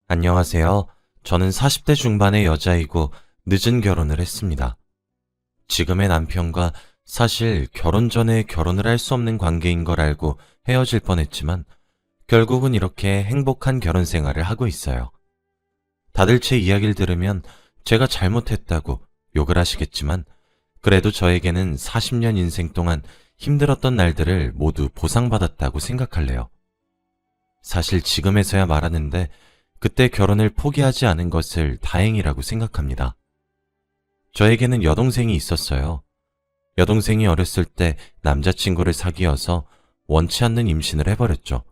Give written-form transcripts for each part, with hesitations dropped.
안녕하세요. 저는 40대 중반의 여자이고 늦은 결혼을 했습니다. 지금의 남편과 사실 결혼 전에 결혼을 할 수 없는 관계인 걸 알고 헤어질 뻔했지만 결국은 이렇게 행복한 결혼 생활을 하고 있어요. 다들 제 이야기를 들으면 제가 잘못했다고 욕을 하시겠지만 그래도 저에게는 40년 인생 동안 힘들었던 날들을 모두 보상받았다고 생각할래요. 사실 지금에서야 말하는데 그때 결혼을 포기하지 않은 것을 다행이라고 생각합니다. 저에게는 여동생이 있었어요. 여동생이 어렸을 때 남자친구를 사귀어서 원치 않는 임신을 해버렸죠.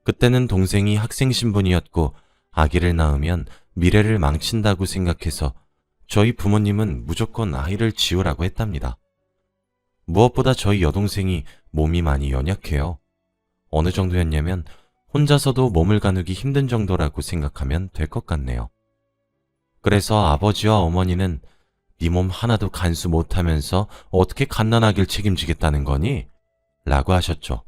그때는 동생이 학생 신분이었고 아기를 낳으면 미래를 망친다고 생각해서 저희 부모님은 무조건 아이를 지우라고 했답니다. 무엇보다 저희 여동생이 몸이 많이 연약해요. 어느 정도였냐면 혼자서도 몸을 가누기 힘든 정도라고 생각하면 될 것 같네요. 그래서 아버지와 어머니는 네 몸 하나도 간수 못하면서 어떻게 갓난아기를 책임지겠다는 거니? 라고 하셨죠.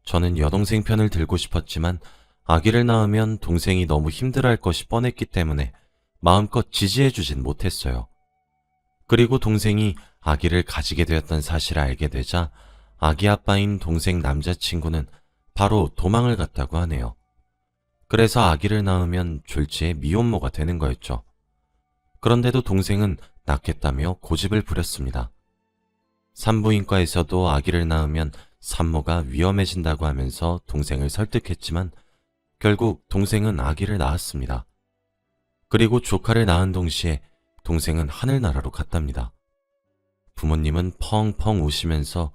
저는 여동생 편을 들고 싶었지만 아기를 낳으면 동생이 너무 힘들어할 것이 뻔했기 때문에 마음껏 지지해주진 못했어요. 그리고 동생이 아기를 가지게 되었던 사실을 알게 되자 아기 아빠인 동생 남자친구는 바로 도망을 갔다고 하네요. 그래서 아기를 낳으면 졸지에 미혼모가 되는 거였죠. 그런데도 동생은 낳겠다며 고집을 부렸습니다. 산부인과에서도 아기를 낳으면 산모가 위험해진다고 하면서 동생을 설득했지만 결국 동생은 아기를 낳았습니다. 그리고 조카를 낳은 동시에 동생은 하늘나라로 갔답니다. 부모님은 펑펑 우시면서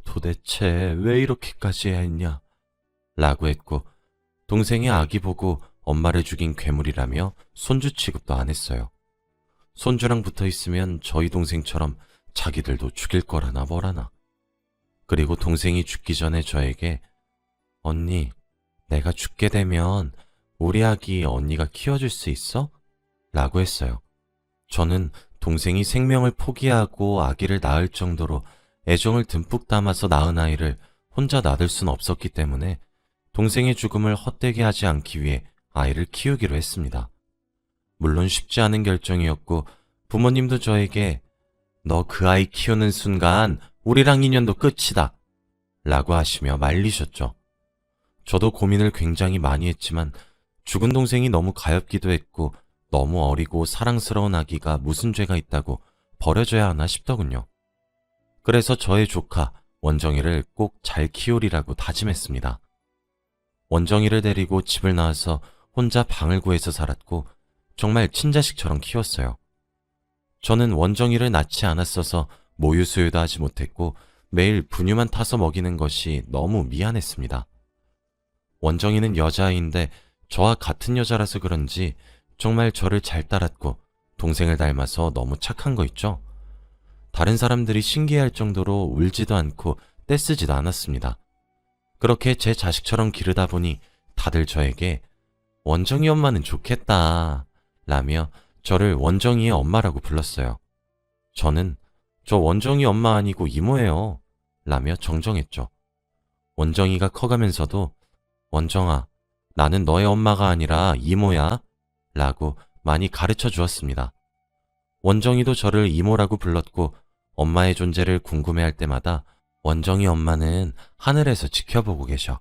도대체 왜 이렇게까지 해야 했냐? 라고 했고 동생이 아기 보고 엄마를 죽인 괴물이라며 손주 취급도 안 했어요. 손주랑 붙어 있으면 저희 동생처럼 자기들도 죽일 거라나 뭐라나. 그리고 동생이 죽기 전에 저에게 언니, 내가 죽게 되면 우리 아기 언니가 키워줄 수 있어? 라고 했어요. 저는 동생이 생명을 포기하고 아기를 낳을 정도로 애정을 듬뿍 담아서 낳은 아이를 혼자 놔둘 순 없었기 때문에 동생의 죽음을 헛되게 하지 않기 위해 아이를 키우기로 했습니다. 물론 쉽지 않은 결정이었고 부모님도 저에게 너 그 아이 키우는 순간 우리랑 인연도 끝이다 라고 하시며 말리셨죠. 저도 고민을 굉장히 많이 했지만 죽은 동생이 너무 가엾기도 했고 너무 어리고 사랑스러운 아기가 무슨 죄가 있다고 버려져야 하나 싶더군요. 그래서 저의 조카 원정이를 꼭 잘 키우리라고 다짐했습니다. 원정이를 데리고 집을 나와서 혼자 방을 구해서 살았고 정말 친자식처럼 키웠어요. 저는 원정이를 낳지 않았어서 모유 수유도 하지 못했고 매일 분유만 타서 먹이는 것이 너무 미안했습니다. 원정이는 여자아이인데 저와 같은 여자라서 그런지 정말 저를 잘 따랐고 동생을 닮아서 너무 착한 거 있죠? 다른 사람들이 신기해할 정도로 울지도 않고 떼쓰지도 않았습니다. 그렇게 제 자식처럼 기르다 보니 다들 저에게 원정이 엄마는 좋겠다 라며 저를 원정이의 엄마라고 불렀어요. 저는 저 원정이 엄마 아니고 이모예요 라며 정정했죠. 원정이가 커가면서도 원정아, 나는 너의 엄마가 아니라 이모야 라고 많이 가르쳐 주었습니다. 원정이도 저를 이모라고 불렀고 엄마의 존재를 궁금해할 때마다 원정이 엄마는 하늘에서 지켜보고 계셔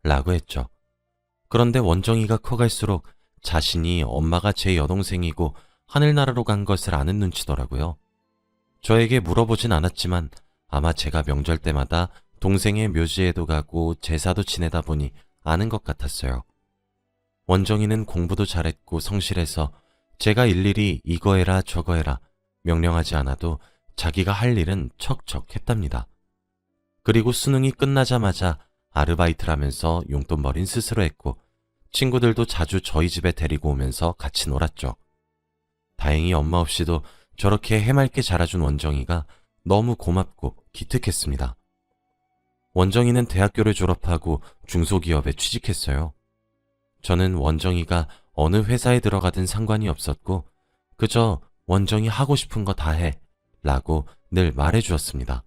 라고 했죠. 그런데 원정이가 커갈수록 자신이 엄마가 제 여동생이고 하늘나라로 간 것을 아는 눈치더라고요. 저에게 물어보진 않았지만 아마 제가 명절 때마다 동생의 묘지에도 가고 제사도 지내다 보니 아는 것 같았어요. 원정이는 공부도 잘했고 성실해서 제가 일일이 이거 해라 저거 해라 명령하지 않아도 자기가 할 일은 척척 했답니다. 그리고 수능이 끝나자마자 아르바이트를 하면서 용돈벌이는 스스로 했고 친구들도 자주 저희 집에 데리고 오면서 같이 놀았죠. 다행히 엄마 없이도 저렇게 해맑게 자라준 원정이가 너무 고맙고 기특했습니다. 원정이는 대학교를 졸업하고 중소기업에 취직했어요. 저는 원정이가 어느 회사에 들어가든 상관이 없었고 그저 원정이 하고 싶은 거 다 해 라고 늘 말해주었습니다.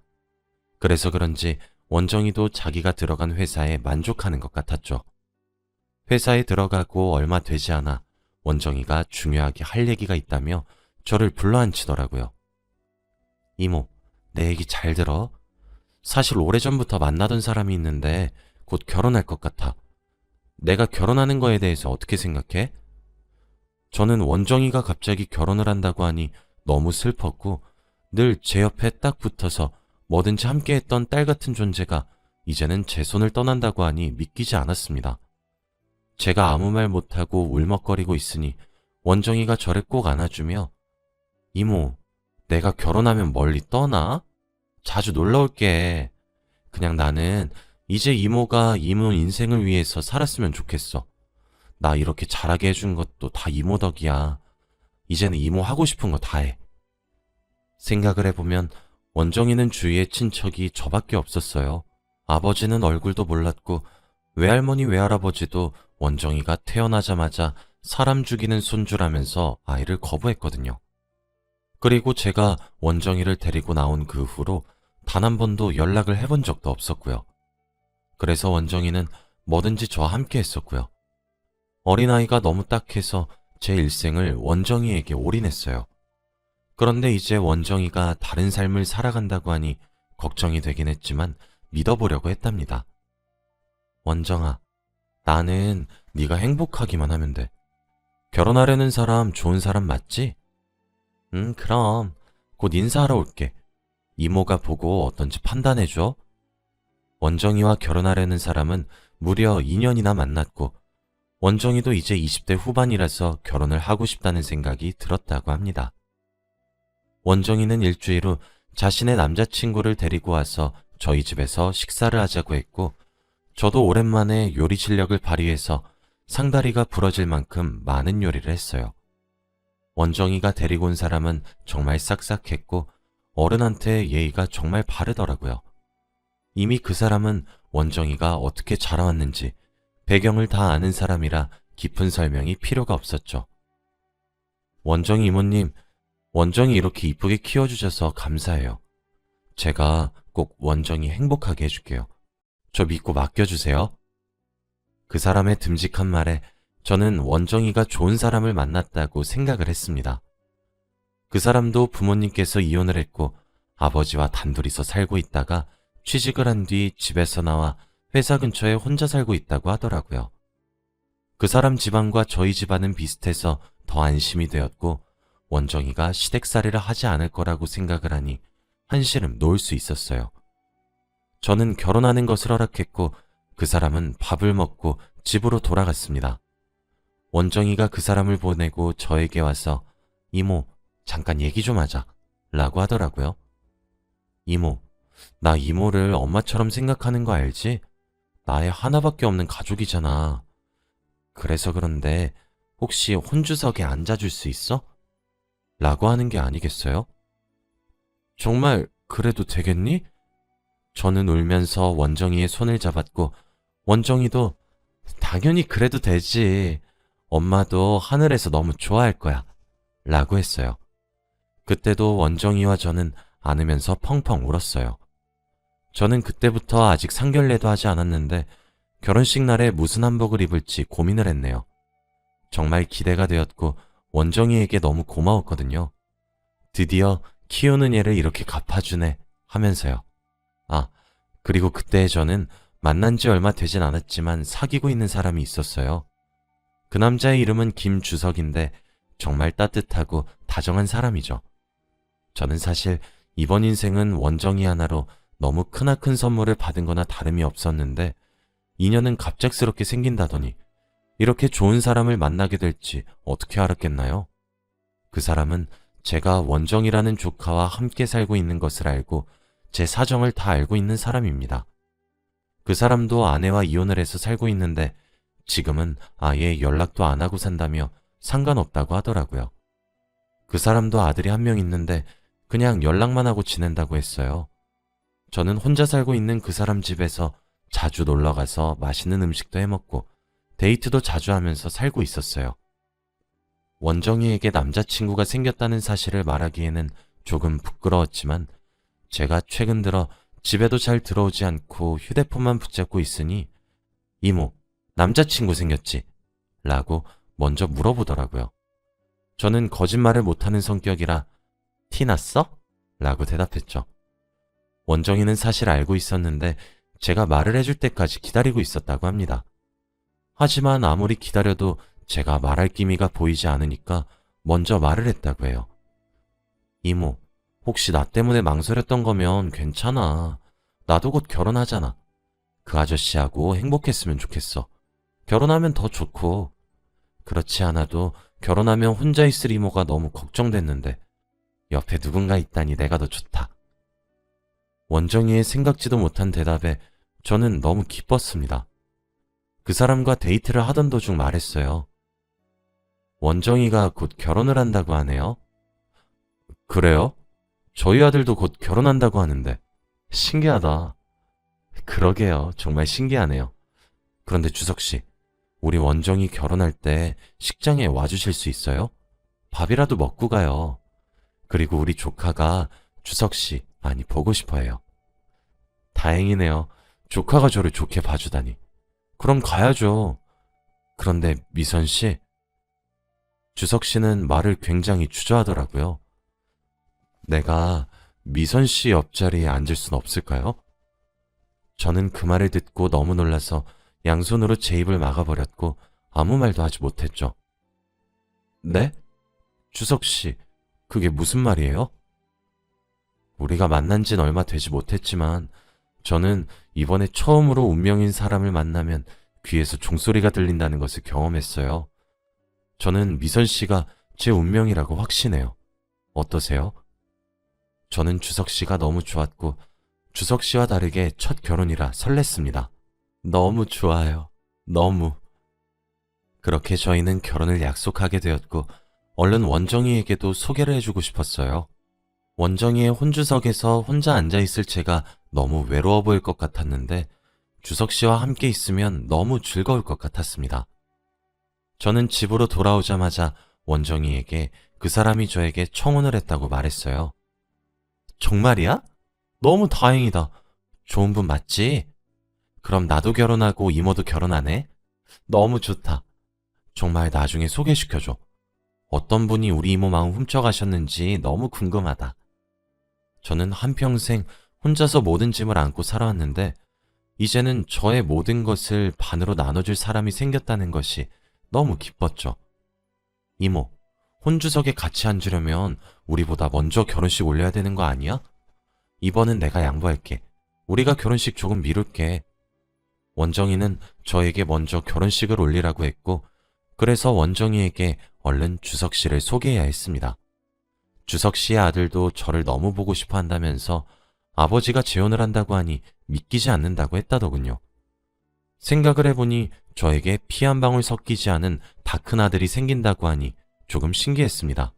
그래서 그런지 원정이도 자기가 들어간 회사에 만족하는 것 같았죠. 회사에 들어가고 얼마 되지 않아 원정이가 중요하게 할 얘기가 있다며 저를 불러앉히더라고요. 이모, 내 얘기 잘 들어. 사실 오래전부터 만나던 사람이 있는데 곧 결혼할 것 같아. 내가 결혼하는 거에 대해서 어떻게 생각해? 저는 원정이가 갑자기 결혼을 한다고 하니 너무 슬펐고 늘 제 옆에 딱 붙어서 뭐든지 함께 했던 딸 같은 존재가 이제는 제 손을 떠난다고 하니 믿기지 않았습니다. 제가 아무 말 못하고 울먹거리고 있으니 원정이가 저를 꼭 안아주며 이모, 내가 결혼하면 멀리 떠나? 자주 놀러 올게. 그냥 나는 이제 이모가 이모 인생을 위해서 살았으면 좋겠어. 나 이렇게 잘하게 해준 것도 다 이모 덕이야. 이제는 이모 하고 싶은 거 다 해. 생각을 해보면 원정이는 주위에 친척이 저밖에 없었어요. 아버지는 얼굴도 몰랐고 외할머니 외할아버지도 원정이가 태어나자마자 사람 죽이는 손주라면서 아이를 거부했거든요. 그리고 제가 원정이를 데리고 나온 그 후로 단 한 번도 연락을 해본 적도 없었고요. 그래서 원정이는 뭐든지 저와 함께 했었고요. 어린아이가 너무 딱해서 제 일생을 원정이에게 올인했어요. 그런데 이제 원정이가 다른 삶을 살아간다고 하니 걱정이 되긴 했지만 믿어보려고 했답니다. 원정아, 나는 네가 행복하기만 하면 돼. 결혼하려는 사람 좋은 사람 맞지? 그럼 곧 인사하러 올게. 이모가 보고 어떤지 판단해줘. 원정이와 결혼하려는 사람은 무려 2년이나 만났고 원정이도 이제 20대 후반이라서 결혼을 하고 싶다는 생각이 들었다고 합니다. 원정이는 일주일 후 자신의 남자친구를 데리고 와서 저희 집에서 식사를 하자고 했고 저도 오랜만에 요리 실력을 발휘해서 상다리가 부러질 만큼 많은 요리를 했어요. 원정이가 데리고 온 사람은 정말 싹싹했고 어른한테 예의가 정말 바르더라고요. 이미 그 사람은 원정이가 어떻게 자라왔는지 배경을 다 아는 사람이라 깊은 설명이 필요가 없었죠. 원정이 이모님, 원정이 이렇게 이쁘게 키워주셔서 감사해요. 제가 꼭 원정이 행복하게 해줄게요. 저 믿고 맡겨주세요. 그 사람의 듬직한 말에 저는 원정이가 좋은 사람을 만났다고 생각을 했습니다. 그 사람도 부모님께서 이혼을 했고 아버지와 단둘이서 살고 있다가 취직을 한 뒤 집에서 나와 회사 근처에 혼자 살고 있다고 하더라고요. 그 사람 집안과 저희 집안은 비슷해서 더 안심이 되었고 원정이가 시댁살이를 하지 않을 거라고 생각을 하니 한시름 놓을 수 있었어요. 저는 결혼하는 것을 허락했고 그 사람은 밥을 먹고 집으로 돌아갔습니다. 원정이가 그 사람을 보내고 저에게 와서 이모, 잠깐 얘기 좀 하자 라고 하더라고요. 이모, 나 이모를 엄마처럼 생각하는 거 알지? 나의 하나밖에 없는 가족이잖아. 그래서 그런데 혹시 혼주석에 앉아줄 수 있어? 라고 하는 게 아니겠어요? 정말 그래도 되겠니? 저는 울면서 원정이의 손을 잡았고 원정이도 당연히 그래도 되지. 엄마도 하늘에서 너무 좋아할 거야. 라고 했어요. 그때도 원정이와 저는 안으면서 펑펑 울었어요. 저는 그때부터 아직 상견례도 하지 않았는데 결혼식 날에 무슨 한복을 입을지 고민을 했네요. 정말 기대가 되었고 원정이에게 너무 고마웠거든요. 드디어 키우는 얘를 이렇게 갚아주네 하면서요. 아, 그리고 그때 저는 만난 지 얼마 되진 않았지만 사귀고 있는 사람이 있었어요. 그 남자의 이름은 김주석인데 정말 따뜻하고 다정한 사람이죠. 저는 사실 이번 인생은 원정이 하나로 너무 크나큰 선물을 받은 거나 다름이 없었는데 인연은 갑작스럽게 생긴다더니 이렇게 좋은 사람을 만나게 될지 어떻게 알았겠나요? 그 사람은 제가 원정이라는 조카와 함께 살고 있는 것을 알고 제 사정을 다 알고 있는 사람입니다. 그 사람도 아내와 이혼을 해서 살고 있는데 지금은 아예 연락도 안 하고 산다며 상관없다고 하더라고요. 그 사람도 아들이 한 명 있는데 그냥 연락만 하고 지낸다고 했어요. 저는 혼자 살고 있는 그 사람 집에서 자주 놀러가서 맛있는 음식도 해먹고 데이트도 자주 하면서 살고 있었어요. 원정이에게 남자친구가 생겼다는 사실을 말하기에는 조금 부끄러웠지만 제가 최근 들어 집에도 잘 들어오지 않고 휴대폰만 붙잡고 있으니 이모, 남자친구 생겼지? 라고 먼저 물어보더라고요. 저는 거짓말을 못하는 성격이라 티 났어? 라고 대답했죠. 원정이는 사실 알고 있었는데 제가 말을 해줄 때까지 기다리고 있었다고 합니다. 하지만 아무리 기다려도 제가 말할 기미가 보이지 않으니까 먼저 말을 했다고 해요. 이모, 혹시 나 때문에 망설였던 거면 괜찮아. 나도 곧 결혼하잖아. 그 아저씨하고 행복했으면 좋겠어. 결혼하면 더 좋고. 그렇지 않아도 결혼하면 혼자 있을 이모가 너무 걱정됐는데 옆에 누군가 있다니 내가 더 좋다. 원정이의 생각지도 못한 대답에 저는 너무 기뻤습니다. 그 사람과 데이트를 하던 도중 말했어요. 원정이가 곧 결혼을 한다고 하네요. 그래요? 저희 아들도 곧 결혼한다고 하는데. 신기하다. 그러게요. 정말 신기하네요. 그런데 주석씨, 우리 원정이 결혼할 때 식장에 와주실 수 있어요? 밥이라도 먹고 가요. 그리고 우리 조카가 주석씨 많이 보고 싶어 해요. 다행이네요. 조카가 저를 좋게 봐주다니. 그럼 가야죠. 그런데 미선씨? 주석씨는 말을 굉장히 주저하더라고요. 내가 미선씨 옆자리에 앉을 순 없을까요? 저는 그 말을 듣고 너무 놀라서 양손으로 제 입을 막아버렸고 아무 말도 하지 못했죠. 네? 주석씨, 그게 무슨 말이에요? 우리가 만난 지는 얼마 되지 못했지만 저는 이번에 처음으로 운명인 사람을 만나면 귀에서 종소리가 들린다는 것을 경험했어요. 저는 미선 씨가 제 운명이라고 확신해요. 어떠세요? 저는 주석 씨가 너무 좋았고 주석 씨와 다르게 첫 결혼이라 설렜습니다. 너무 좋아요. 너무. 그렇게 저희는 결혼을 약속하게 되었고 얼른 원정이에게도 소개를 해주고 싶었어요. 원정이의 혼주석에서 혼자 앉아있을 제가 너무 외로워 보일 것 같았는데 주석 씨와 함께 있으면 너무 즐거울 것 같았습니다. 저는 집으로 돌아오자마자 원정이에게 그 사람이 저에게 청혼을 했다고 말했어요. 정말이야? 너무 다행이다. 좋은 분 맞지? 그럼 나도 결혼하고 이모도 결혼 안 해? 너무 좋다. 정말 나중에 소개시켜줘. 어떤 분이 우리 이모 마음 훔쳐가셨는지 너무 궁금하다. 저는 한평생 혼자서 모든 짐을 안고 살아왔는데 이제는 저의 모든 것을 반으로 나눠줄 사람이 생겼다는 것이 너무 기뻤죠. 이모, 혼주석에 같이 앉으려면 우리보다 먼저 결혼식 올려야 되는 거 아니야? 이번은 내가 양보할게. 우리가 결혼식 조금 미룰게. 원정이는 저에게 먼저 결혼식을 올리라고 했고 그래서 원정이에게 얼른 주석 씨를 소개해야 했습니다. 주석 씨의 아들도 저를 너무 보고 싶어 한다면서 아버지가 재혼을 한다고 하니 믿기지 않는다고 했다더군요. 생각을 해보니 저에게 피 한 방울 섞이지 않은 다 큰 아들이 생긴다고 하니 조금 신기했습니다.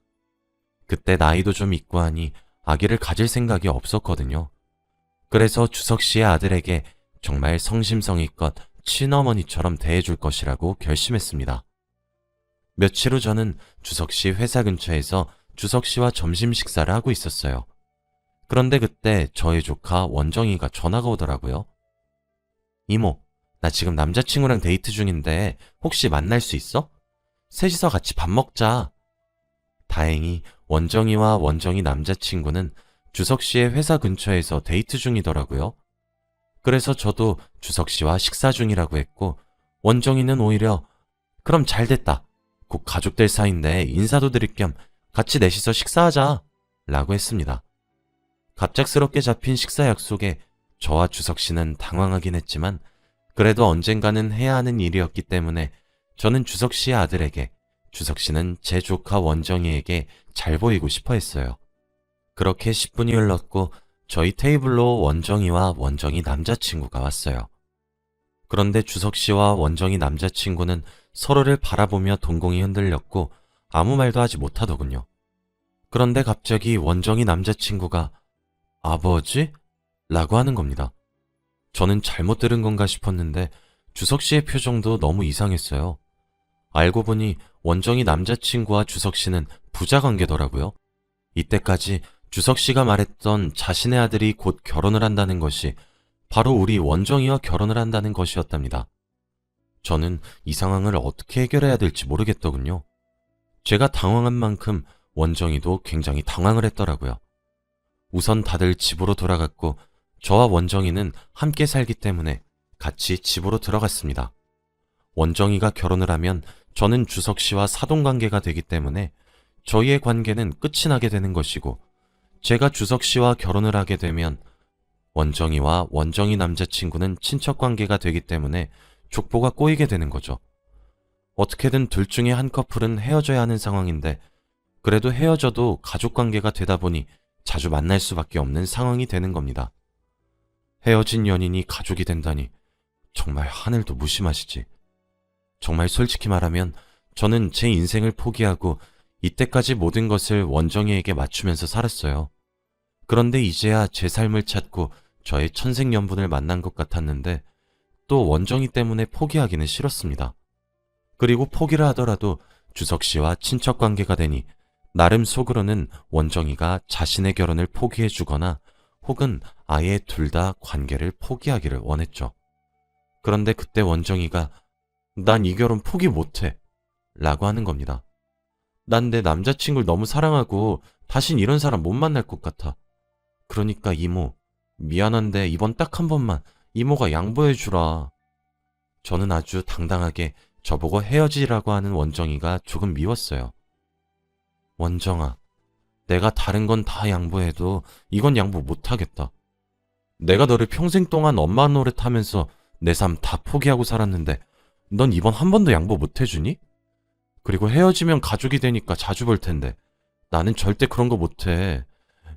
그때 나이도 좀 있고 하니 아기를 가질 생각이 없었거든요. 그래서 주석 씨의 아들에게 정말 성심성의껏 친어머니처럼 대해줄 것이라고 결심했습니다. 며칠 후 저는 주석 씨 회사 근처에서 주석 씨와 점심 식사를 하고 있었어요. 그런데 그때 저의 조카 원정이가 전화가 오더라고요. 이모, 나 지금 남자친구랑 데이트 중인데 혹시 만날 수 있어? 셋이서 같이 밥 먹자. 다행히 원정이와 원정이 남자친구는 주석 씨의 회사 근처에서 데이트 중이더라고요. 그래서 저도 주석 씨와 식사 중이라고 했고 원정이는 오히려 그럼 잘 됐다. 곧 가족들 사이인데 인사도 드릴 겸 같이 넷이서 식사하자 라고 했습니다. 갑작스럽게 잡힌 식사 약속에 저와 주석 씨는 당황하긴 했지만 그래도 언젠가는 해야 하는 일이었기 때문에 저는 주석 씨의 아들에게 주석 씨는 제 조카 원정이에게 잘 보이고 싶어 했어요. 그렇게 10분이 흘렀고 저희 테이블로 원정이와 원정이 남자친구가 왔어요. 그런데 주석 씨와 원정이 남자친구는 서로를 바라보며 동공이 흔들렸고 아무 말도 하지 못하더군요. 그런데 갑자기 원정이 남자친구가 아버지? 라고 하는 겁니다. 저는 잘못 들은 건가 싶었는데 주석 씨의 표정도 너무 이상했어요. 알고 보니 원정이 남자친구와 주석 씨는 부자 관계더라고요. 이때까지 주석 씨가 말했던 자신의 아들이 곧 결혼을 한다는 것이 바로 우리 원정이와 결혼을 한다는 것이었답니다. 저는 이 상황을 어떻게 해결해야 될지 모르겠더군요. 제가 당황한 만큼 원정이도 굉장히 당황을 했더라고요. 우선 다들 집으로 돌아갔고 저와 원정이는 함께 살기 때문에 같이 집으로 들어갔습니다. 원정이가 결혼을 하면 저는 주석 씨와 사돈관계가 되기 때문에 저희의 관계는 끝이 나게 되는 것이고, 제가 주석 씨와 결혼을 하게 되면 원정이와 원정이 남자친구는 친척관계가 되기 때문에 족보가 꼬이게 되는 거죠. 어떻게든 둘 중에 한 커플은 헤어져야 하는 상황인데, 그래도 헤어져도 가족관계가 되다 보니 자주 만날 수밖에 없는 상황이 되는 겁니다. 헤어진 연인이 가족이 된다니 정말 하늘도 무심하시지. 정말 솔직히 말하면 저는 제 인생을 포기하고 이때까지 모든 것을 원정이에게 맞추면서 살았어요. 그런데 이제야 제 삶을 찾고 저의 천생연분을 만난 것 같았는데, 또 원정이 때문에 포기하기는 싫었습니다. 그리고 포기를 하더라도 주석 씨와 친척 관계가 되니 나름 속으로는 원정이가 자신의 결혼을 포기해 주거나 혹은 아예 둘 다 관계를 포기하기를 원했죠. 그런데 그때 원정이가 난 이 결혼 포기 못해 라고 하는 겁니다. 난 내 남자친구를 너무 사랑하고 다신 이런 사람 못 만날 것 같아. 그러니까 이모, 미안한데 이번 딱 한 번만 이모가 양보해 주라. 저는 아주 당당하게 저보고 헤어지라고 하는 원정이가 조금 미웠어요. 원정아, 내가 다른 건 다 양보해도 이건 양보 못하겠다. 내가 너를 평생 동안 엄마 노릇하면서 내 삶 다 포기하고 살았는데 넌 이번 한 번도 양보 못 해주니? 그리고 헤어지면 가족이 되니까 자주 볼 텐데 나는 절대 그런 거 못해.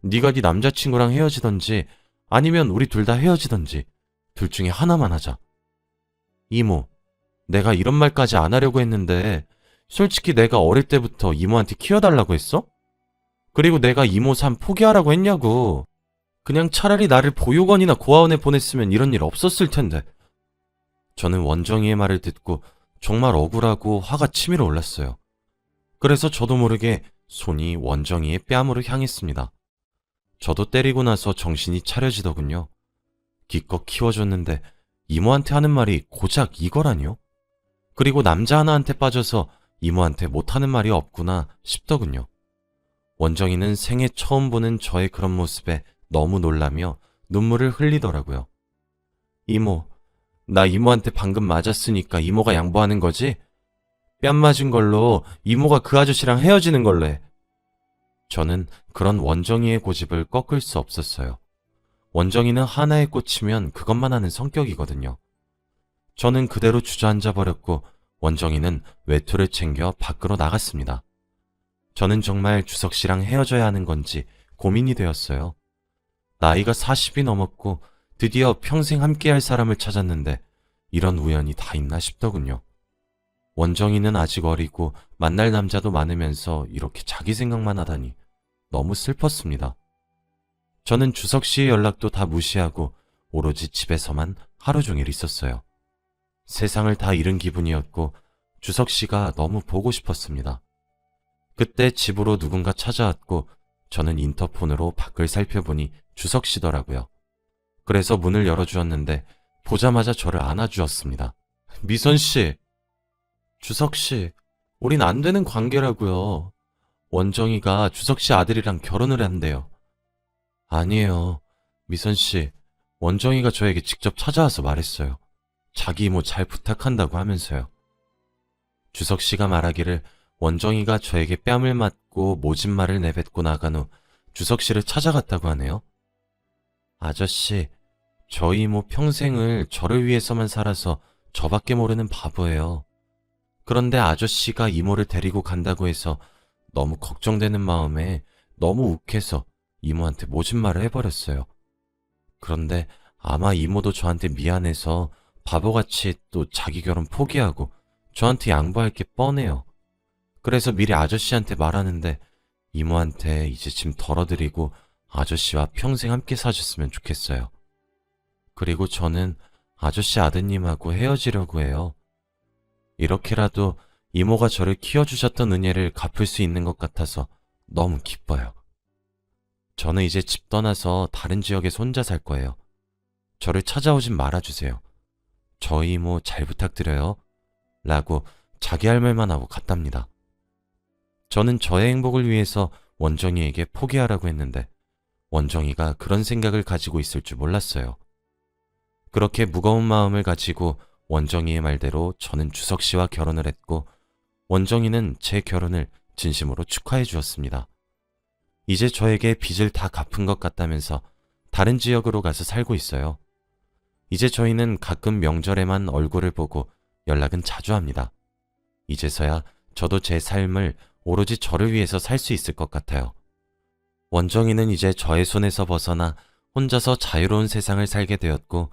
네가 네 남자친구랑 헤어지던지 아니면 우리 둘 다 헤어지던지 둘 중에 하나만 하자. 이모, 내가 이런 말까지 안 하려고 했는데 솔직히 내가 어릴 때부터 이모한테 키워달라고 했어? 그리고 내가 이모 삶 포기하라고 했냐고. 그냥 차라리 나를 보육원이나 고아원에 보냈으면 이런 일 없었을 텐데. 저는 원정이의 말을 듣고 정말 억울하고 화가 치밀어 올랐어요. 그래서 저도 모르게 손이 원정이의 뺨으로 향했습니다. 저도 때리고 나서 정신이 차려지더군요. 기껏 키워줬는데 이모한테 하는 말이 고작 이거라뇨? 그리고 남자 하나한테 빠져서 이모한테 못하는 말이 없구나 싶더군요. 원정이는 생애 처음 보는 저의 그런 모습에 너무 놀라며 눈물을 흘리더라고요. 이모, 나 이모한테 방금 맞았으니까 이모가 양보하는 거지? 뺨 맞은 걸로 이모가 그 아저씨랑 헤어지는 걸래. 저는 그런 원정이의 고집을 꺾을 수 없었어요. 원정이는 하나에 꽂히면 그것만 하는 성격이거든요. 저는 그대로 주저앉아 버렸고 원정이는 외투를 챙겨 밖으로 나갔습니다. 저는 정말 주석 씨랑 헤어져야 하는 건지 고민이 되었어요. 나이가 40이 넘었고 드디어 평생 함께할 사람을 찾았는데 이런 우연이 다 있나 싶더군요. 원정이는 아직 어리고 만날 남자도 많으면서 이렇게 자기 생각만 하다니 너무 슬펐습니다. 저는 주석 씨의 연락도 다 무시하고 오로지 집에서만 하루 종일 있었어요. 세상을 다 잃은 기분이었고 주석 씨가 너무 보고 싶었습니다. 그때 집으로 누군가 찾아왔고 저는 인터폰으로 밖을 살펴보니 주석 씨더라고요. 그래서 문을 열어주었는데 보자마자 저를 안아주었습니다. 미선 씨, 주석 씨, 우린 안 되는 관계라고요. 원정이가 주석 씨 아들이랑 결혼을 한대요. 아니에요. 미선 씨, 원정이가 저에게 직접 찾아와서 말했어요. 자기 이모 잘 부탁한다고 하면서요. 주석 씨가 말하기를 원정이가 저에게 뺨을 맞고 모진 말을 내뱉고 나간 후 주석 씨를 찾아갔다고 하네요. 아저씨, 저희 이모 평생을 저를 위해서만 살아서 저밖에 모르는 바보예요. 그런데 아저씨가 이모를 데리고 간다고 해서 너무 걱정되는 마음에 너무 욱해서 이모한테 모진 말을 해버렸어요. 그런데 아마 이모도 저한테 미안해서 바보같이 또 자기 결혼 포기하고 저한테 양보할 게 뻔해요. 그래서 미리 아저씨한테 말하는데 이모한테 이제 짐 덜어드리고 아저씨와 평생 함께 사셨으면 좋겠어요. 그리고 저는 아저씨 아드님하고 헤어지려고 해요. 이렇게라도 이모가 저를 키워주셨던 은혜를 갚을 수 있는 것 같아서 너무 기뻐요. 저는 이제 집 떠나서 다른 지역에서 혼자 살 거예요. 저를 찾아오진 말아주세요. 저희 이모 잘 부탁드려요. 라고 자기 할 말만 하고 갔답니다. 저는 저의 행복을 위해서 원정이에게 포기하라고 했는데 원정이가 그런 생각을 가지고 있을 줄 몰랐어요. 그렇게 무거운 마음을 가지고 원정이의 말대로 저는 주석 씨와 결혼을 했고 원정이는 제 결혼을 진심으로 축하해 주었습니다. 이제 저에게 빚을 다 갚은 것 같다면서 다른 지역으로 가서 살고 있어요. 이제 저희는 가끔 명절에만 얼굴을 보고 연락은 자주 합니다. 이제서야 저도 제 삶을 오로지 저를 위해서 살 수 있을 것 같아요. 원정이는 이제 저의 손에서 벗어나 혼자서 자유로운 세상을 살게 되었고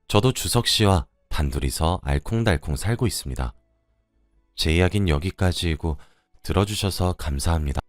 저도 주석 씨와 단둘이서 알콩달콩 살고 있습니다. 제 이야기는 여기까지이고 들어주셔서 감사합니다.